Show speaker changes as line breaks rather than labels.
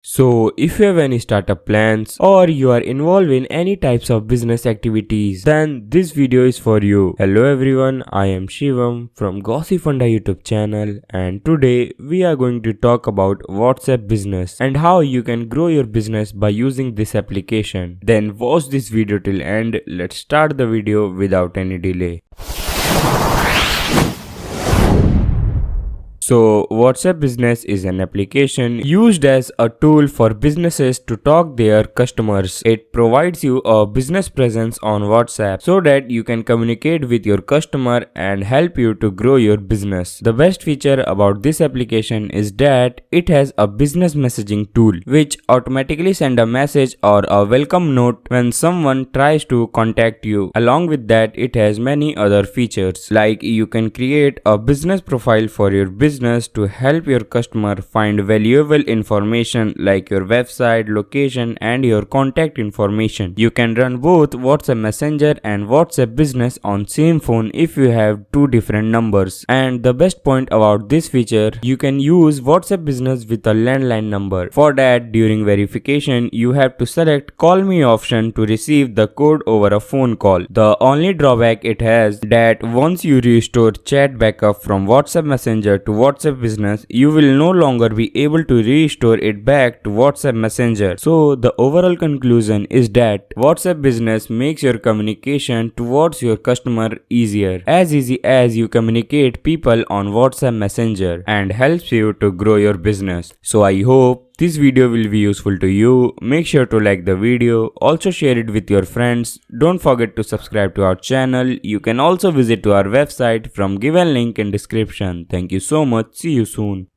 So, if you have any startup plans or you are involved in any types of business activities, then this video is for you. Hello everyone, I am Shivam from Gossipfunda YouTube channel, and today we are going to talk about WhatsApp business and how you can grow your business by using this application. Then watch this video till end. Let's start the video without any delay. So, WhatsApp Business is an application used as a tool for businesses to talk their customers. It provides you a business presence on WhatsApp so that you can communicate with your customer and help you to grow your business. The best feature about this application is that it has a business messaging tool which automatically sends a message or a welcome note when someone tries to contact you. Along with that, it has many other features like you can create a business profile for your business to help your customer find valuable information like your website, location, and your contact information. You can run both WhatsApp Messenger and WhatsApp Business on same phone if you have two different numbers. And the best point about this feature, you can use WhatsApp Business with a landline number. For that, during verification, you have to select Call Me option to receive the code over a phone call. The only drawback it has that once you restore chat backup from WhatsApp Messenger to WhatsApp Business, you will no longer be able to restore it back to WhatsApp Messenger. So the overall conclusion is that WhatsApp Business makes your communication towards your customer easier, as easy as you communicate people on WhatsApp Messenger, and helps you to grow your business. So I hope this video will be useful to you. Make sure to like the video, also share it with your friends. Don't forget to subscribe to our channel. You can also visit to our website from given link in description. Thank you so much. See you soon.